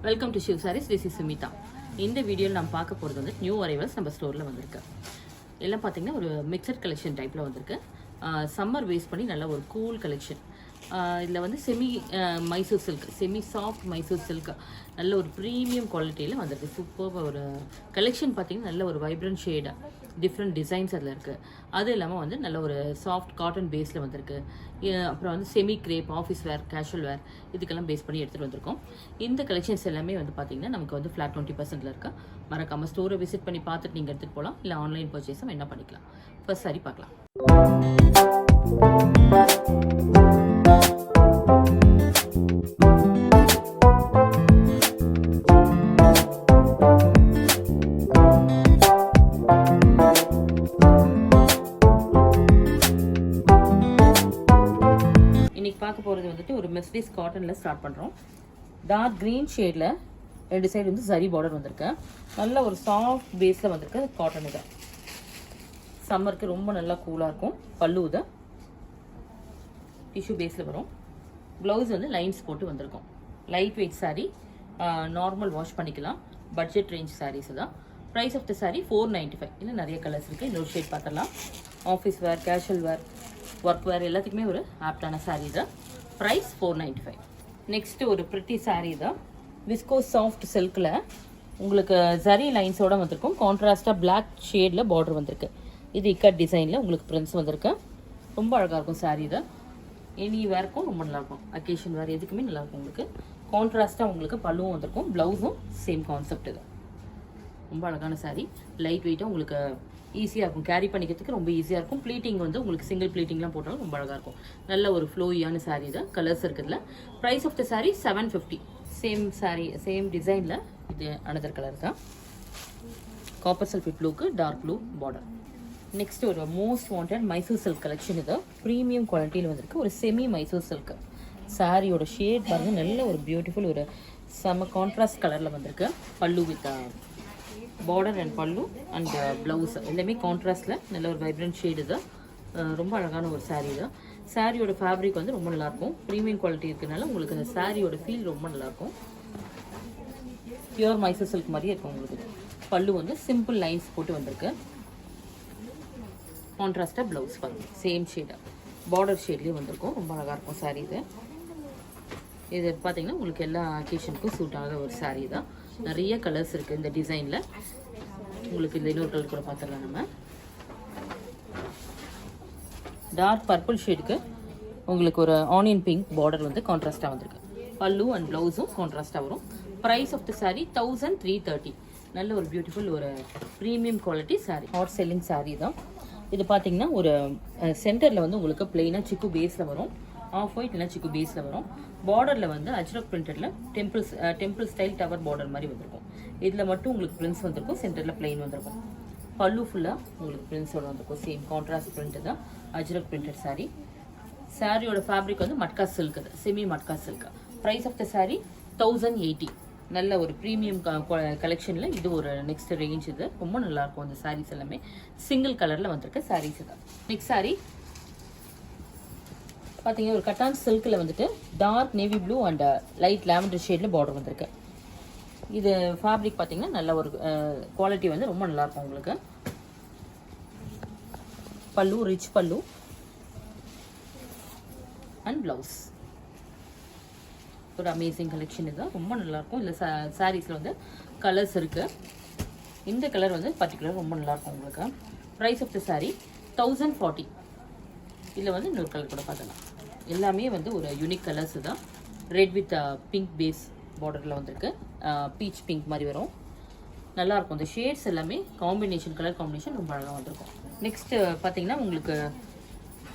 Welcome to Shiv sarees. This is Sumitha. இந்த வீடியோவில் நம்ம பார்க்க போகிறது வந்து நியூ அரைவல்ஸ் நம்ம ஸ்டோரில் வந்திருக்கு. எல்லாம் பார்த்தீங்கன்னா ஒரு மிக்சட் கலெக்ஷன் டைப்பில் வந்திருக்கு. சம்மர் பேஸ் பண்ணி நல்ல ஒரு கூல் கலெக்ஷன். இதில் வந்து semi Mysore silk, semi soft Mysore silk நல்ல ஒரு ப்ரீமியம் குவாலிட்டியில் வந்திருக்கு. சூப்பர் ஒரு கலெக்ஷன். பார்த்தீங்கன்னா நல்ல ஒரு வைப்ரண்ட் ஷேடு, டிஃப்ரெண்ட் டிசைன்ஸ் அதில் இருக்குது. அது இல்லாமல் வந்து நல்ல ஒரு சாஃப்ட் காட்டன் பேஸில் வந்திருக்கு. அப்புறம் வந்து semi crepe, office wear, casual wear இதுக்கெல்லாம் பேஸ் பண்ணி எடுத்துகிட்டு வந்திருக்கோம். இந்த கலெக்ஷன்ஸ் எல்லாமே வந்து பார்த்திங்கன்னா நமக்கு வந்து ஃப்ளாட் 20% இருக்கா. மறக்காமல் ஸ்டோரை விசிட் பண்ணி பார்த்துட்டு நீங்கள் எடுத்துகிட்டு போகலாம். இல்லை ஆன்லைன் பர்ச்சேஸும் என்ன பண்ணிக்கலாம். ஃபர்ஸ்ட் சாரி பார்க்கலாம். பார்க்க போகிறது வந்துட்டு ஒரு மெஸ்லிஸ் காட்டனில் ஸ்டார்ட் பண்ணுறோம். டார்க் க்ரீன் ஷேடில் ரெண்டு சைடு வந்து சரி பார்டர் வந்திருக்கு. நல்ல ஒரு சாஃப்ட் பேஸில் வந்திருக்கு. காட்டன் இது சம்மருக்கு ரொம்ப நல்லா கூலாக இருக்கும். பல்லு இது டிஷ்யூ பேஸில் வரும். ப்ளவுஸ் வந்து லைன்ஸ் போட்டு வந்திருக்கும். Light weight sari, normal wash பண்ணிக்கலாம். பட்ஜெட் ரேஞ்ச் சாரீஸ் தான். Price of the sari 495. இன்னும் நிறைய கலர்ஸ் இருக்குது. இன்னொரு ஷேட் பார்த்துடலாம். Office wear, casual wear, work wear எல்லாத்துக்குமே ஒரு ஆப்டான சாரீ தான். ப்ரைஸ் 495. நெக்ஸ்ட் ஒரு ப்ரிட்டி சாரீ தான். விஸ்கோ சாஃப்ட் சில்கில் உங்களுக்கு ஜரி லைன்ஸோட வந்திருக்கும். கான்ட்ராஸ்டாக பிளாக் ஷேடில் பார்டர் வந்திருக்கு. இது இக்கட் டிசைனில் உங்களுக்கு பிரிண்ட்ஸ் வந்திருக்கு. ரொம்ப அழகாக இருக்கும் சாரீ தான். எனி வேர்க்கும் ரொம்ப நல்லாயிருக்கும். அக்கேஷன் வேர் எதுக்குமே நல்லாயிருக்கும். உங்களுக்கு கான்ட்ராஸ்டாக உங்களுக்கு பல்லுவும் வந்திருக்கும். ப்ளவுஸும் சேம் கான்செப்ட் இது. ரொம்ப அழகான சாரீ. லைட் வெயிட்டாக உங்களுக்கு ஈஸியாக இருக்கும். கேரி பண்ணிக்கிறதுக்கு ரொம்ப ஈஸியாக இருக்கும். ப்ளீட்டிங் வந்து உங்களுக்கு சிங்கிள் ப்ளீட்டிங்லாம் போட்டாலும் ரொம்ப அழகாக இருக்கும். நல்ல ஒரு ஃப்ளோயான சாரீ தான். கலர்ஸ் இருக்குதுல. Price of the sari 750. Same sari, same டிசைனில் இது அனதர் கலர் தான். காப்பர் சல்ஃபேட் ப்ளூக்கு டார்க் ப்ளூ பார்டர். நெக்ஸ்ட் ஒரு most wanted Mysore silk collection. இது ப்ரீமியம் குவாலிட்டியில் வந்திருக்கு. ஒரு செமி மைசூர் சில்க் சாரியோட ஷேட் பாருங்கள். நல்ல ஒரு பியூட்டிஃபுல் ஒரு செம கான்ட்ராஸ்ட் கலரில் வந்திருக்கு. பல்லு வித் பார்டர் அண்ட் பல்லு அண்ட் ப்ளவுஸ் எல்லாமே கான்ட்ராஸ்டில் நல்ல ஒரு வைப்ரண்ட் ஷேடு தான். ரொம்ப அழகான ஒரு சாரீ தான். சாரியோட ஃபேப்ரிக் வந்து ரொம்ப நல்லாயிருக்கும். ப்ரீமியம் குவாலிட்டி இருக்கிறதுனால உங்களுக்கு அந்த சாரியோட ஃபீல் ரொம்ப நல்லாயிருக்கும். பியூர் மைசூர் சில்க் மாதிரியே இருக்கும் உங்களுக்கு. பல்லு வந்து சிம்பிள் லைன்ஸ் போட்டு வந்திருக்கு. கான்ட்ராஸ்டாக ப்ளவுஸ் பாருங்கள். சேம் ஷேடாக பார்டர் ஷேட்லேயே வந்திருக்கும். ரொம்ப அழகாக இருக்கும் சாரீ இது. இது பார்த்தீங்கன்னா உங்களுக்கு எல்லா அக்கேஷனுக்கும் சூட் ஆகிற ஒரு சாரீ தான். நிறைய கலர்ஸ் இருக்குது இந்த டிசைனில். உங்களுக்கு இந்த இன்னொரு கலர் கூட பார்த்துடலாம். நம்ம டார்க் பர்பிள் ஷேடுக்கு உங்களுக்கு ஒரு ஆனியன் பிங்க் பார்டர் வந்து கான்ட்ராஸ்டாக வந்திருக்கு. பல்லு அண்ட் ப்ளவுஸும் கான்ட்ராஸ்டாக வரும். Price of the saree 1330. நல்ல ஒரு பியூட்டிஃபுல் ஒரு premium quality saree. Hot selling saree தான் இது. பார்த்தீங்கன்னா ஒரு சென்டரில் வந்து உங்களுக்கு பிளெயினாக சிக்கு பேஸில் வரும். ஆஃப் ஒயிட் இல்லைனா சிக்கு பேஸில் வரும். பார்டரில் வந்து அஜ்ரக் பிரிண்டடில் டெம்பிள் ஸ்டைல் டவர் பார்டர் மாதிரி வந்திருக்கும். இதில் மட்டும் உங்களுக்கு பிரிண்ட்ஸ் வந்திருக்கும். சென்டரில் பிளெயின் வந்திருக்கும். பல்லு ஃபுல்லாக உங்களுக்கு பிரிண்ட்ஸோட வந்திருக்கும். சேம் கான்ட்ராஸ்ட் பிரிண்ட் தான். அஜ்ரக் பிரிண்டட் சாரீ. சாரியோட ஃபேப்ரிக் வந்து Matka silk, semi Matka silk. Price of the saree 1080. நல்ல ஒரு ப்ரீமியம் கலெக்ஷனில் இது ஒரு நெக்ஸ்ட் ரேஞ்ச். இது ரொம்ப நல்லாயிருக்கும். அந்த சாரீஸ் எல்லாமே சிங்கிள் கலரில் வந்திருக்கு சாரீஸ் தான். நெக்ஸ்ட் சாரீ பார்த்தீங்கன்னா ஒரு கட்டான் சில்கில் வந்துட்டு dark navy blue and light lavender ஷேடில் பார்டர் வந்திருக்கு. இது ஃபேப்ரிக் பார்த்தீங்கன்னா நல்ல ஒரு குவாலிட்டி வந்து ரொம்ப நல்லாயிருக்கும் உங்களுக்கு. பல்லு ரிச் பல்லு அண்ட் ப்ளவுஸ். ஒரு அமேசிங் கலெக்ஷன் இதுதான். ரொம்ப நல்லாயிருக்கும். இல்லை சாரீஸில் வந்து கலர்ஸ் இருக்குது. இந்த கலர் வந்து பர்டிகுலர் ரொம்ப நல்லாயிருக்கும் உங்களுக்கு. Price of the saree 1040. இதில் வந்து இன்னொரு கலர் கூட பார்க்கலாம். எல்லாமே வந்து ஒரு யூனிக் கலர்ஸ் தான். ரெட் வித் பிங்க் பேஸ் பார்டரில் வந்திருக்கு. பீச் பிங்க் மாதிரி வரும். நல்லாயிருக்கும். இந்த ஷேட்ஸ் எல்லாமே காம்பினேஷன், கலர் காம்பினேஷன் ரொம்ப அழகாக வந்திருக்கும். நெக்ஸ்ட்டு பார்த்தீங்கன்னா உங்களுக்கு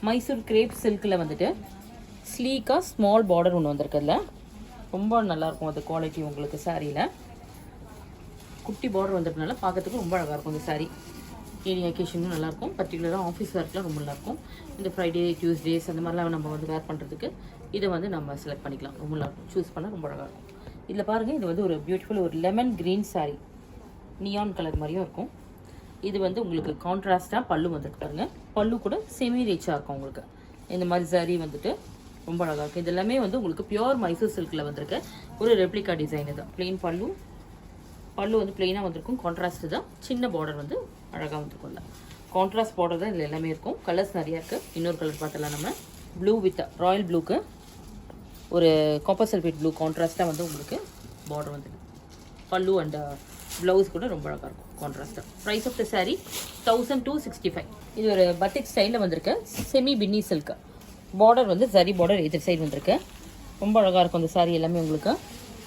மைசூர் கிரேப் சில்கில் வந்துட்டு ஸ்லீக்காக ஸ்மால் பார்டர் ஒன்று வந்திருக்குதுல. ரொம்ப நல்லாயிருக்கும் அது குவாலிட்டி உங்களுக்கு. சாரியில் குட்டி பார்டர் வந்திருக்கனால பார்க்கறதுக்கு ரொம்ப அழகாக இருக்கும் இந்த சாரீ. ஏனி அக்கேஷனும் நல்லாயிருக்கும். பர்டிகுலராக ஆஃபீஸ் ஒர்க்லாம் ரொம்ப நல்லாயிருக்கும். இந்த ஃப்ரைடே, டியூஸ்டேஸ் அந்த மாதிரிலாம் நம்ம வந்து வேர் பண்ணுறதுக்கு இதை வந்து நம்ம செலக்ட் பண்ணிக்கலாம். ரொம்ப நல்லாயிருக்கும். சூஸ் பண்ணால் ரொம்ப அழகாக இருக்கும். இதில் பாருங்கள், இது வந்து ஒரு பியூட்டிஃபுல் ஒரு lemon green sari. Neon colour மாதிரியும் இருக்கும். இது வந்து உங்களுக்கு கான்ட்ராஸ்டாக பல்லு வந்துட்டு பாருங்கள். பல்லு கூட செமி ரிச்சாக இருக்கும் உங்களுக்கு. இந்த மாதிரி சாரீ வந்துட்டு ரொம்ப அழகாக இருக்குது. இது எல்லாமே வந்து உங்களுக்கு பியூர் மைசூர் சில்கில் வந்திருக்கு ஒரு ரெப்ளிகா டிசைன். இது பிளெயின் பல்லு வந்து பிளெயினாக வந்திருக்கும். கான்ட்ராஸ்ட் தான், சின்ன பார்டர் வந்து அழகாக வந்திருக்கும்ல. கான்ட்ராஸ்ட் பார்டர் தான் இதில் எல்லாமே இருக்கும். கலர்ஸ் நிறையா இருக்குது. இன்னொரு கலர் பார்த்தலாம் நம்ம. ப்ளூ வித் ராயல் ப்ளூக்கு ஒரு காப்பர் சல்ஃபேட் ப்ளூ கான்ட்ராஸ்ட்டாக வந்து உங்களுக்கு பார்டர் வந்துருக்கு. பல்லு அண்ட் ப்ளவுஸ் கூட ரொம்ப அழகாக இருக்கும் கான்ட்ராஸ்ட்டாக. Price of the sari 1265. இது ஒரு பட்டிக் ஸ்டைலில் வந்திருக்கு. செமி பின்னி சில்க். பார்டர் வந்து சரி பார்டர் எதிர் சைடு வந்திருக்கு. ரொம்ப அழகாக இருக்கும் அந்த சாரீ எல்லாமே உங்களுக்கு.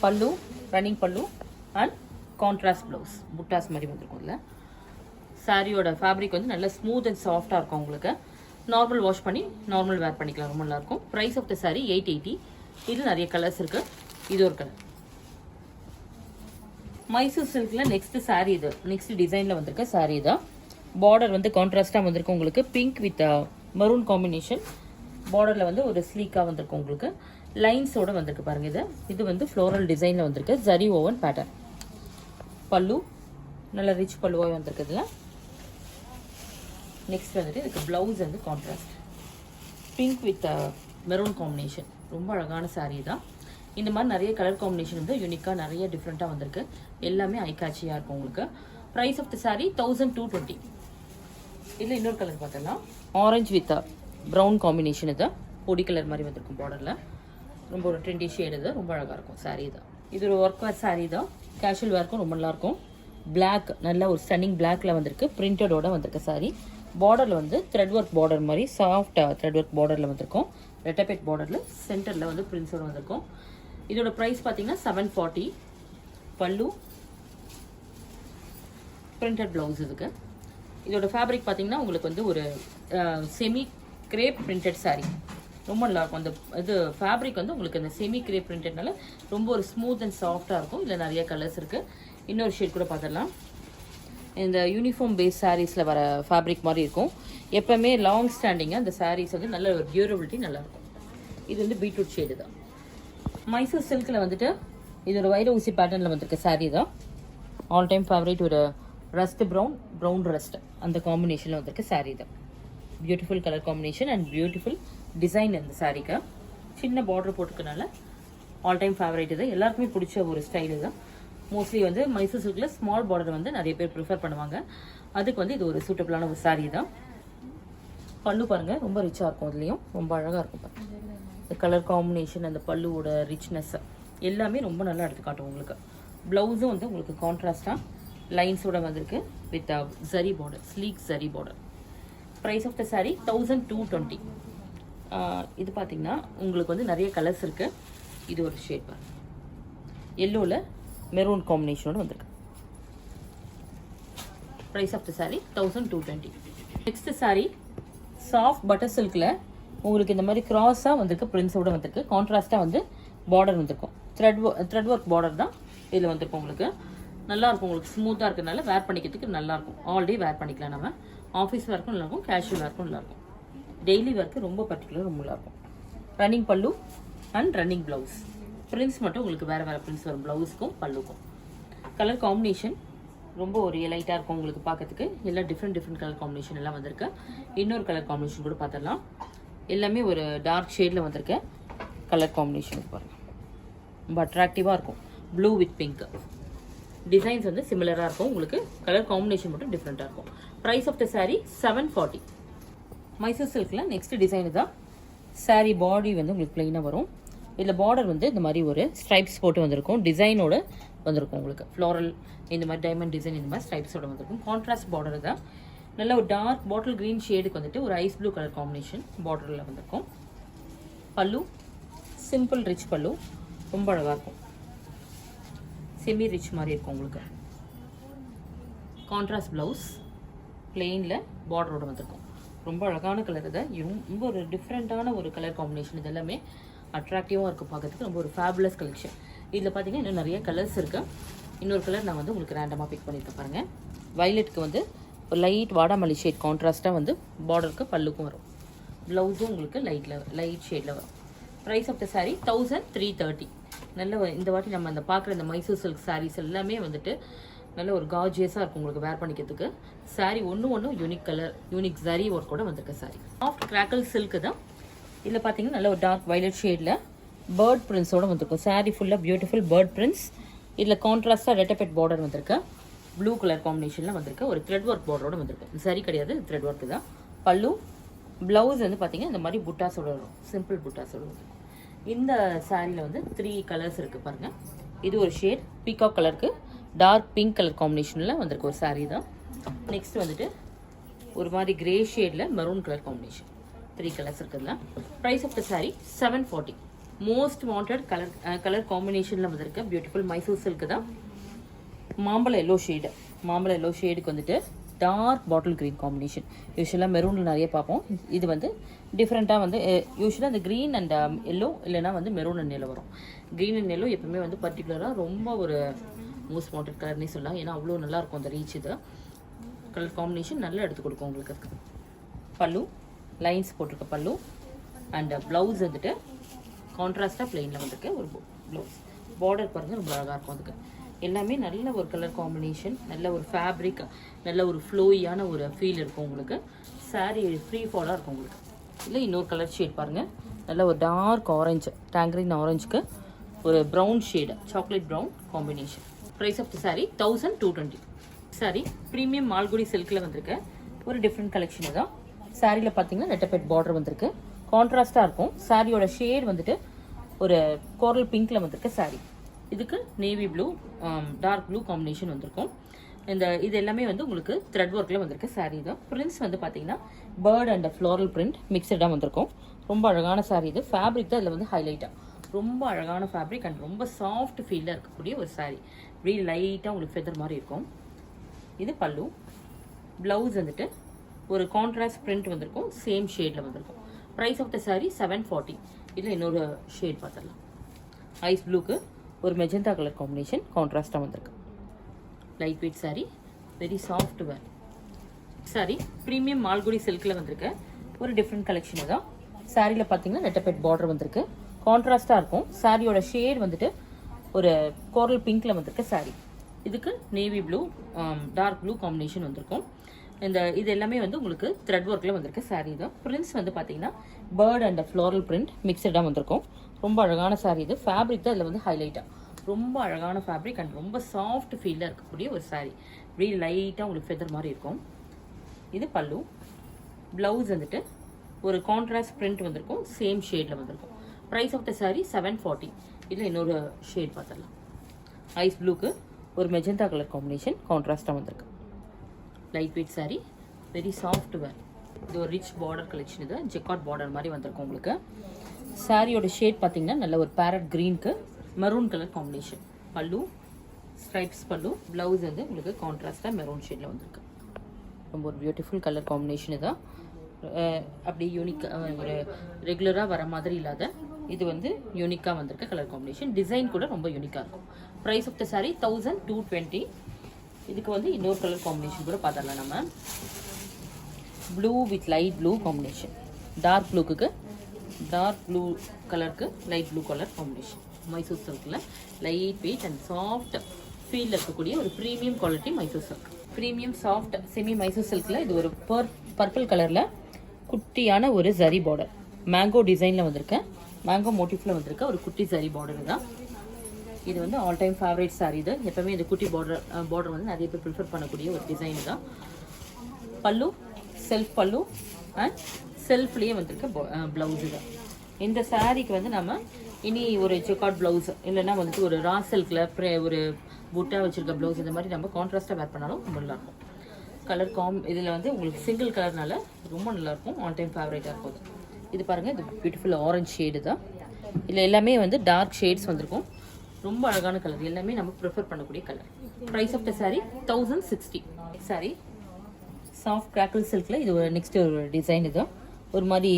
பல்லு, ரன்னிங் பல்லு அண்ட் கான்ட்ராஸ்ட் ப்ளவுஸ் புட்டாஸ் மாதிரி வந்திருக்கும். இல்லை சாரியோட ஃபேப்ரிக் வந்து நல்லா ஸ்மூத் அண்ட் சாஃப்டாக இருக்கும் உங்களுக்கு. நார்மல் வாஷ் பண்ணி நார்மல் வேர் பண்ணிக்கலாம். ரொம்ப நல்லாயிருக்கும். Price of the saree 880. இது நிறைய கலர்ஸ் இருக்குது. இது ஒரு கலர். மைசூர் சில்கில் நெக்ஸ்ட் சாரீ இது. நெக்ஸ்ட் டிசைனில் வந்திருக்க சாரீ தான். பார்டர் வந்து கான்ட்ராஸ்ட்டாக வந்திருக்கு உங்களுக்கு. Pink with maroon combination. பார்டரில் வந்து ஒரு ஸ்லீக்காக வந்திருக்கு உங்களுக்கு. லைன்ஸோட வந்திருக்கு பாருங்கள். இது வந்து ஃப்ளோரல் டிசைனில் வந்திருக்கு. Zari woven pattern. பல்லு நல்ல ரிச் பல்லுவாக வந்திருக்குதுல. நெக்ஸ்ட் வந்துட்டு இதுக்கு ப்ளவுஸ் வந்து contrast pink with maroon combination. ரொம்ப அழகான சாரீ தான். இந்த மாதிரி நிறைய கலர் காம்பினேஷன் வந்து யூனிக்காக நிறைய டிஃப்ரெண்ட்டாக வந்திருக்கு. எல்லாமே ஐகாட்சியாக இருக்கும் உங்களுக்கு. Price of the sari 1220. இதில் இன்னொரு கலர் பார்த்தலாம். Orange with brown combination. இது பொடி கலர் மாதிரி வந்திருக்கும் பார்டரில். ரொம்ப ஒரு ட்ரெண்டி ஷேடு. இது ரொம்ப அழகாக இருக்கும் சாரீ தான். இது ஒரு ஒர்க் வேர் சாரீ தான். கேஷுவல் வேர்க்கும் ரொம்ப நல்லாயிருக்கும். பிளாக் நல்ல ஒரு ஸ்டன்னிங் பிளாக்ல வந்திருக்கு. பிரிண்டடோட வந்திருக்கு சாரீ. பார்டரில் வந்து த்ரெட் ஒர்க் பார்டர் மாதிரி சாஃப்ட் த்ரெட் ஒர்க் பார்டரில் வந்திருக்கும். ரெட்டபெட் பார்டரில் சென்டரில் வந்து பிரிண்ட்ஸோட வந்திருக்கும். இதோட ப்ரைஸ் பார்த்தீங்கன்னா 740. பல்லு, பிரிண்டட் ப்ளவுஸ் இதுக்கு. இதோட ஃபேப்ரிக் பார்த்தீங்கன்னா உங்களுக்கு வந்து ஒரு செமி கிரேப் பிரிண்டட் சாரீ. ரொம்ப நல்லாயிருக்கும். அந்த இது ஃபேப்ரிக் வந்து உங்களுக்கு அந்த செமி கிரேப் பிரிண்டட்னால ரொம்ப ஒரு ஸ்மூத் அண்ட் சாஃப்டாக இருக்கும். இதில் நிறைய கலர்ஸ் இருக்குது. இன்னொரு ஷேட் கூட பார்த்துடலாம். இந்த யூனிஃபார்ம் பேஸ் சாரீஸில் வர ஃபேப்ரிக் மாதிரி இருக்கும். எப்போவுமே லாங் ஸ்டாண்டிங்காக அந்த சாரீஸ் வந்து நல்ல ஒரு டியூரபிலிட்டி நல்லாயிருக்கும். இது வந்து பீட்ரூட் ஷேடு தான். மைசூர் சில்கில் வந்துட்டு இது ஒரு வைர ஊசி பேட்டர்னில் வந்திருக்க சாரீ தான். ஆல் டைம் ஃபேவரேட் ஒரு ரஸ்ட் ப்ரௌன் ரஸ்ட் அந்த காம்பினேஷனில் வந்திருக்க சாரீ தான். Beautiful colour combination and beautiful design இந்த சாரீக்கு. சின்ன பார்டர் போட்டுக்கனால ஆல் டைம் ஃபேவரேட். இது எல்லாருக்குமே பிடிச்ச ஒரு ஸ்டைலு தான். மோஸ்ட்லி வந்து மைசூர் சில்கில் ஸ்மால் பார்டர் வந்து நிறைய பேர் ப்ரிஃபர் பண்ணுவாங்க. அதுக்கு வந்து இது ஒரு சூட்டபிளான ஒரு சாரீ தான். பல்லு பாருங்கள் ரொம்ப ரிச்சாக இருக்கும். அதுலேயும் ரொம்ப அழகாக இருக்கும் பாருங்கள். இந்த கலர் காம்பினேஷன், அந்த பல்லுவோட ரிச்னஸ் எல்லாமே ரொம்ப நல்லா எடுத்து காட்டும் உங்களுக்கு. ப்ளவுஸும் வந்து உங்களுக்கு கான்ட்ராஸ்டாக லைன்ஸோட வந்திருக்கு with zari border, sleek zari border. Price of the sari 1220. இது பார்த்தீங்கன்னா உங்களுக்கு வந்து நிறைய கலர்ஸ் இருக்குது. இது ஒரு ஷேட் பாருங்க. எல்லோவில் மெரூன் காம்பினேஷனோட வந்திருக்கு. Price of the sari 1220. Next sari soft butter சில்கில் உங்களுக்கு இந்த மாதிரி கிராஸாக வந்திருக்கு. பிரிண்ட்ஸோட வந்திருக்கு. கான்ட்ராஸ்ட்டாக வந்து பார்டர் வந்திருக்கும். த்ரெட் ஒர்க் பார்டர் தான் இதில் வந்திருக்கும் உங்களுக்கு. நல்லாயிருக்கும். உங்களுக்கு ஸ்மூத்தாக இருக்கிறதுனால வேர் பண்ணிக்கிறதுக்கு நல்லாயிருக்கும். ஆல் டே வேர் பண்ணிக்கலாம். நம்ம ஆஃபீஸ் வேர்க்கும் நல்லாயிருக்கும், கேஷுவல் வேர்க்கும் நல்லாயிருக்கும். டெய்லி வேர்க்கு ரொம்ப பர்டிகுலர் ரொம்ப நல்லாயிருக்கும். ரன்னிங் பல்லு அண்ட் ரன்னிங் ப்ளவுஸ். பிரிண்ட்ஸ் மட்டும் உங்களுக்கு வேறு வேறு பிரிண்ட்ஸ் வரும் ப்ளவுஸுக்கும் பல்லுக்கும். கலர் காம்பினேஷன் ரொம்ப ஒரு லைட்டாக இருக்கும் உங்களுக்கு பார்க்கறதுக்கு. எல்லாம் டிஃப்ரெண்ட் கலர் காம்பினேஷன் எல்லாம் வந்திருக்கு. இன்னொரு கலர் காம்பினேஷன் கூட பார்த்துடலாம். எல்லாமே ஒரு டார்க் ஷேடில் வந்திருக்கு கலர் காம்பினேஷன் பாருங்கள். ரொம்ப அட்ராக்டிவாக இருக்கும். ப்ளூ வித் பிங்க் டிசைன்ஸ் வந்து சிமிலராக இருக்கும் உங்களுக்கு. கலர் காம்பினேஷன் மட்டும் டிஃப்ரெண்ட்டாக இருக்கும். Price of the sari 740. Mysore சில்கில் நெக்ஸ்ட் டிசைன் தான். சாரீ பாடி வந்து உங்களுக்கு பிளெயினாக வரும். இதில் பார்டர் வந்து இந்த மாதிரி ஒரு ஸ்ட்ரைப்ஸ் போட்டு வந்திருக்கும். டிசைனோட வந்திருக்கும் உங்களுக்கு. ஃப்ளோரல் இந்த மாதிரி டைமண்ட் டிசைன் இந்த மாதிரி ஸ்ட்ரைப்ஸோட வந்திருக்கும். கான்ட்ராஸ்ட் பார்டர் தான். நல்ல ஒரு டார்க் பாட்டில் க்ரீன் ஷேடுக்கு வந்துட்டு ஒரு ஐஸ் ப்ளூ கலர் காம்பினேஷன் பார்டரில் வந்திருக்கும். பல்லு சிம்பிள் ரிச் பல்லு. ரொம்ப அழகாக இருக்கும். செமி ரிச் மாதிரி இருக்கும் உங்களுக்கு. கான்ட்ராஸ்ட் ப்ளவுஸ் பிளெயினில் பார்டரோட வந்திருக்கும். ரொம்ப அழகான கலர். இதை ரொம்ப ஒரு டிஃப்ரெண்ட்டான ஒரு கலர் காம்பினேஷன். இது எல்லாமே அட்ராக்டிவாக இருக்குது பார்க்கறதுக்கு. ரொம்ப ஒரு ஃபேபுலஸ் கலெக்ஷன். இதில் பார்த்தீங்கன்னா இன்னும் நிறைய கலர்ஸ் இருக்குது. இன்னொரு கலர் நான் வந்து உங்களுக்கு ரேண்டமாக பிக் பண்ணியிருக்கேன் பாருங்கள். வயலட்டுக்கு வந்து ஒரு லைட் வாடாமல்லி ஷேட் கான்ட்ராஸ்ட்டாக வந்து பார்டருக்கு பல்லுக்கும் வரும். ப்ளவுஸும் உங்களுக்கு லைட் ஷேடில் வரும். Price of the saree 1330. நல்ல இந்த வாட்டி நம்ம அந்த பார்க்குற இந்த மைசூர் சில்க் சாரீஸ் எல்லாமே வந்துட்டு நல்ல ஒரு கார்ஜியஸாக இருக்கும் உங்களுக்கு வேர் பண்ணிக்கிறதுக்கு. சாரீ ஒன்று யூனிக் கலர், யூனிக் ஜரி ஒர்க்கோட வந்திருக்க சாரீ. சாஃப்ட் கிராக்கல் சில்க்கு தான். இதில் பார்த்தீங்கன்னா நல்ல ஒரு டார்க் வயலட் ஷேடில் பேர்ட் பிரிண்ட்ஸோடு வந்திருக்கும். சாரீ ஃபுல்லாக பியூட்டிஃபுல் பேர்ட் பிரிண்ட்ஸ். இதில் கான்ட்ராஸ்ட்டாக ரெட்டபெட் பார்டர் வந்திருக்கு. ப்ளூ கலர் காம்பினேஷனில் வந்திருக்கு. ஒரு த்ரெட் ஒர்க் பார்டரோடு வந்திருக்கு. சரி கிடையாது, த்ரெட் ஒர்க்கு தான். பல்லு ப்ளவுஸ் வந்து பார்த்தீங்கன்னா இந்த மாதிரி புட்டாஸோட வரும். சிம்பிள் புட்டாஸோட வரும். இந்த சாரியில் வந்து 3 கலர்ஸ் இருக்குது பாருங்கள். இது ஒரு ஷேட் பீகாக் கலருக்கு டார்க் பிங்க் கலர் காம்பினேஷனில் வந்திருக்கு ஒரு சாரீ தான். நெக்ஸ்ட் வந்துட்டு ஒரு மாதிரி கிரே ஷேடில் மெரூன் கலர் காம்பினேஷன். 3 கலர்ஸ் இருக்குதுல. Price of the sari 740. Most wanted colour காம்பினேஷனில் வந்திருக்கு. பியூட்டிஃபுல் மைசூர் சில்க்கு தான். மாம்பழ எல்லோ ஷேடு. மாம்பழ எல்லோ ஷேடுக்கு வந்துட்டு டார்க் பாட்டில் க்ரீன் காம்பினேஷன். யூஸ்வலாக மெரூனில் நிறைய பார்ப்போம். இது வந்து டிஃப்ரெண்ட்டாக வந்து யூஸ்வலாக அந்த க்ரீன் அண்ட் எல்லோ இல்லைனா வந்து மெரூன் அண்ட் எல்லோ வரும். க்ரீன் அண்ட் எல்லோ எப்பவுமே வந்து பர்டிகுலராக ரொம்ப ஒரு மோஸ்ட் வாண்டட் கலர்னே சொல்லலாம். ஏன்னா அவ்வளோ நல்லாயிருக்கும் அந்த ரீச். இது கலர் காம்பினேஷன் நல்லா எடுத்து கொடுக்கும் உங்களுக்கு. பல்லு லைன்ஸ் போட்டிருக்க பல்லு அண்ட் ப்ளவுஸ் வந்துட்டு கான்ட்ராஸ்டாக பிளெயினில் வந்துருக்கு ஒரு ப்ளவுஸ். பார்டர் பாருங்கள் ரொம்ப அழகாக இருக்கும். அதுக்கு எல்லாமே நல்ல ஒரு கலர் காம்பினேஷன், நல்ல ஒரு ஃபேப்ரிக், நல்ல ஒரு ஃப்ளோயான ஒரு ஃபீல் இருக்கும் உங்களுக்கு. சாரீ ஃப்ரீ ஃபாலாக இருக்கும் உங்களுக்கு. இல்லை இன்னொரு கலர் ஷேட் பாருங்கள். நல்ல ஒரு டார்க் ஆரஞ்சு, டேங்கரின் ஆரஞ்சுக்கு ஒரு brown shade, chocolate brown combination. Price of the sari 1220. Sari premium Malgudi சில்கில் வந்திருக்கு. ஒரு டிஃப்ரெண்ட் கலெக்ஷன் தான். சாரியில் பார்த்தீங்கன்னா ரெட்டபெட் பார்டர் வந்திருக்கு. கான்ட்ராஸ்டாக இருக்கும். சாரியோட ஷேட் வந்துட்டு ஒரு கோரல் பிங்க்கில் வந்திருக்கு சாரீ. இதுக்கு navy blue, dark blue combination வந்திருக்கும். இது எல்லாமே வந்து உங்களுக்கு த்ரெட் ஒர்க்கில் வந்திருக்கு சாரீ தான். பிரிண்ட்ஸ் வந்து பார்த்தீங்கன்னா பேர்ட் அண்ட் ஃப்ளோரல் பிரிண்ட் மிக்சடாக வந்திருக்கும். ரொம்ப அழகான சாரீ இது. ஃபேப்ரிக் தான் இதில் வந்து ஹைலைட்டாக. ரொம்ப அழகான ஃபேப்ரிக் அண்ட் ரொம்ப சாஃப்ட் ஃபீலில் இருக்கக்கூடிய ஒரு சாரீ. இப்படி லைட்டாக உங்களுக்கு ஃபெதர் மாதிரி இருக்கும். இது பல்லு. ப்ளவுஸ் வந்துட்டு ஒரு கான்ட்ராஸ்ட் பிரிண்ட் வந்திருக்கும். சேம் ஷேடில் வந்திருக்கும். Price of the sari 740. இதில் இன்னொரு ஷேட் பார்த்துடலாம். ஐஸ் ப்ளூக்கு ஒரு மெஜந்தா கலர் காம்பினேஷன் கான்ட்ராஸ்டாக வந்திருக்கு. Light weight sari, very soft wear sari. Premium Malgudi சில்கில் வந்திருக்கு. ஒரு டிஃப்ரெண்ட் கலெக்ஷன் தான். சாரியில் பார்த்தீங்கன்னா ரெட்டபெட் பார்டர் வந்திருக்கு. கான்ட்ராஸ்டாக இருக்கும். சாரியோட ஷேட் வந்துட்டு ஒரு கோரல் பிங்க்கில் வந்திருக்கு சாரீ. இதுக்கு navy blue, dark blue combination வந்திருக்கும். இது எல்லாமே வந்து உங்களுக்கு த்ரெட் ஒர்க்கில் வந்திருக்கு சாரீ தான். பிரிண்ட்ஸ் வந்து பார்த்தீங்கன்னா பேர்ட் அண்ட் ஃப்ளோரல் பிரிண்ட் மிக்சடாக வந்திருக்கும். ரொம்ப அழகான சாரீ இது. ஃபேப்ரிக் தான் இதில் வந்து ஹைலைட்டாக. ரொம்ப அழகான ஃபேப்ரிக் அண்ட் ரொம்ப சாஃப்ட் ஃபீலில் இருக்கக்கூடிய ஒரு சாரீ. இப்படி லைட்டாக உங்களுக்கு ஃபெதர் மாதிரி இருக்கும். இது பல்லு. ப்ளவுஸ் வந்துட்டு ஒரு கான்ட்ராஸ்ட் பிரிண்ட் வந்திருக்கும். சேம் ஷேடில் வந்திருக்கும். Price of the sari 740. இதில் இன்னொரு ஷேட் பார்த்துடலாம். ஐஸ் ப்ளூக்கு ஒரு மெஜந்தா கலர் காம்பினேஷன் கான்ட்ராஸ்டாக வந்திருக்கு. Light weight sari, very soft wear. இது ஒரு ரிச் பார்டர் கலெக்ஷன். இது ஜெக்கார்ட் பார்டர் மாதிரி வந்திருக்கும் உங்களுக்கு. சாரியோட ஷேட் பார்த்தீங்கன்னா நல்ல ஒரு பேரட் க்ரீனுக்கு maroon colour combination. Pallu stripes pallu. Blouse வந்து உங்களுக்கு கான்ட்ராஸ்டாக மெரூன் ஷேடில் வந்திருக்கு. ரொம்ப ஒரு பியூட்டிஃபுல் கலர் காம்பினேஷன் தான். அப்படி யூனிக், ஒரு ரெகுலராக வர மாதிரி இல்லாத இது வந்து யூனிக்காக வந்திருக்க கலர் காம்பினேஷன். டிசைன் கூட ரொம்ப யூனிக்காக இருக்கும். Price of the sari 1220. இதுக்கு வந்து இன்னொரு கலர் காம்பினேஷன் கூட பார்த்துடலாம் நம்ம. Blue with light blue combination. Dark ப்ளூக்கு டார்க் ப்ளூ கலருக்கு light blue colour combination. Mysore சில்கில் light weight and soft feel இருக்கக்கூடிய ஒரு premium quality Mysore silk. Premium soft semi Mysore சில்கில் இது ஒரு பர்பிள் கலரில் குட்டியான ஒரு ஜரி பார்டர். மேங்கோ டிசைனில் வந்திருக்கேன். மேங்கோ மோட்டிஃபில் வந்திருக்க ஒரு குட்டி ஜரி பார்டர் தான். இது வந்து ஆல் டைம் ஃபேவரேட் சாரீ இது. எப்பவுமே இந்த குட்டி பார்டர் வந்து நிறைய பேர் ப்ரிஃபர் பண்ணக்கூடிய ஒரு டிசைன் தான். பல்லு செல்ஃப் பல்லு அண்ட் செல்ஃப்லேயே வந்திருக்க ப்ளவுஸு தான். இந்த சாரீக்கு வந்து நம்ம இனி ஒரு ஜெக்கார்ட் ப்ளவுஸ் இல்லைன்னா வந்துட்டு ஒரு ரா சில்கில் ஒரு புட்டா வச்சுருக்க ப்ளவுஸ் இந்த மாதிரி நம்ம கான்ட்ராஸ்ட்டாக வேர் பண்ணாலும் ரொம்ப நல்லாயிருக்கும். கலர் இதில் வந்து உங்களுக்கு சிங்கிள் கலர்னால ரொம்ப நல்லாயிருக்கும். ஆல் டைம் ஃபேவரேட்டாக இருக்கும். இது பாருங்கள், இது பியூட்டிஃபுல் ஆரஞ்ச் ஷேடு தான். இதில் எல்லாமே வந்து டார்க் ஷேட்ஸ் வந்திருக்கும். ரொம்ப அழகான கலர். எல்லாமே நம்ம ப்ரிஃபர் பண்ணக்கூடிய colour. Price of the sari 1060. Sari soft crackle சில்கில் இது ஒரு நெக்ஸ்ட் ஒரு டிசைன். இது ஒரு மாதிரி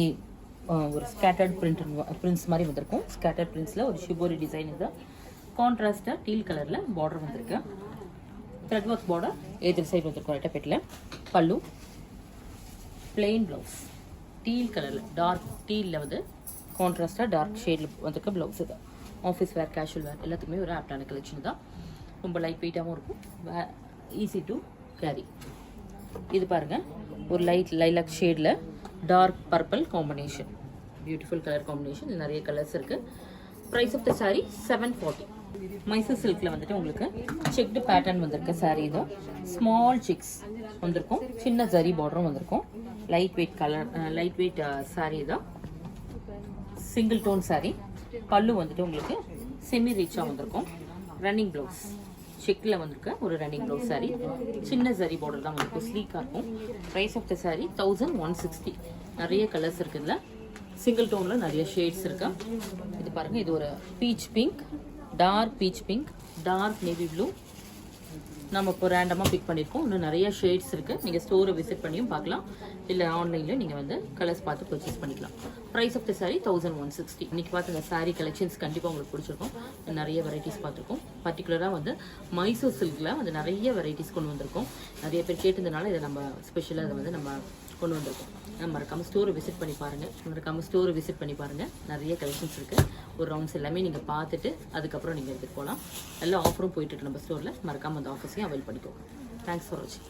ஒரு ஸ்கேட்டர்ட் பிரிண்ட்ஸ் மாதிரி வந்திருக்கும். ஸ்கேட்டர்ட் பிரிண்ட்ஸில் ஒரு ஷிபோரி டிசைன். இது கான்ட்ராஸ்டாக டீல் கலரில் பார்டர் வந்திருக்கு. த்ரெட் ஒர்க் பார்டர் எதிர் சைடு வந்திருக்கும் ரெட்டப்பெட்டில். பல்லு பிளெயின் ப்ளவுஸ் டீல் கலரில் டார்க் டீலில் வந்து கான்ட்ராஸ்டாக டார்க் ஷேடில் வந்திருக்க ப்ளவுஸ். இது ஆஃபீஸ் வேர், கேஷுவல் வேர் எல்லாத்துக்குமே ஒரு ஆப்டான கலெக்ஷன் தான். ரொம்ப லைட் வெயிட்டாகவும் இருக்கும். Easy to carry. இது பாருங்கள், ஒரு லைட் லைலாக் ஷேடில் dark purple combination. Beautiful colour combination. இது நிறைய கலர்ஸ் இருக்குது. Price of the sari 740. Mysore சில்கில் வந்துட்டு உங்களுக்கு செக்டு பேட்டர்ன் வந்திருக்கு சாரீ. இதுவும் ஸ்மால் செக்ஸ் வந்திருக்கும், சின்ன ஜரி பார்டரும் வந்திருக்கும். Light weight colour, light weight sari தான். Single tone sari. பல்லு வந்துட்டு உங்களுக்கு செமி ரீச்சாக வந்திருக்கும். ரன்னிங் ப்ளவுஸ் செக்கில் வந்திருக்கு ஒரு ரன்னிங் ப்ளவுஸ் சாரீ. சின்ன ஜரி பார்டர் தான் உங்களுக்கு ஸ்லீக்காக இருக்கும். Price of the saree 1160. நிறைய கலர்ஸ் இருக்குதுல, சிங்கிள் டோனில் நிறைய ஷேட்ஸ் இருக்கு. இது பாருங்கள், இது ஒரு peach pink, dark peach pink, dark navy blue. நம்ம இப்போ ரேண்டமாக பிக் பண்ணியிருக்கோம். இன்னும் நிறைய ஷேட்ஸ் இருக்குது. நீங்கள் ஸ்டோரை விசிட் பண்ணியும் பார்க்கலாம், இல்லை ஆன்லைனில் நீங்கள் வந்து கலர்ஸ் பார்த்து பர்ச்சேஸ் பண்ணிக்கலாம். Price of the saree 1160. இன்றைக்கி பார்த்து இந்த சாரீ கலெக்ஷன்ஸ் கண்டிப்பாக உங்களுக்கு பிடிச்சிருக்கும். நிறைய வெரைட்டிஸ் பார்த்துருக்கோம். பர்டிகுலராக வந்து மைசூர் சில்கில் வந்து நிறைய வெரைட்டிஸ் கொண்டு வந்திருக்கோம். நிறைய பேர் கேட்டதுனால இதை நம்ம ஸ்பெஷலாக இதை வந்து நம்ம கொண்டு வந்திருக்கோம். மறக்காமல் ஸ்டோரை விசிட் பண்ணி பாருங்கள். நிறைய கலெக்ஷன்ஸ் இருக்குது. ஒரு ரவுண்ட்ஸ் எல்லாமே நீங்கள் பார்த்துட்டு அதுக்கப்புறம் நீங்கள் எடுத்துகிட்டு போகலாம். எல்லா ஆஃபரும் போயிட்டு நம்ம ஸ்டோரில். மறக்காமல் அந்த ஆஃபர்ஸையும் அவைல் பண்ணிக்கோங்க. தேங்க்ஸ் ஃபார் வாட்சிங்.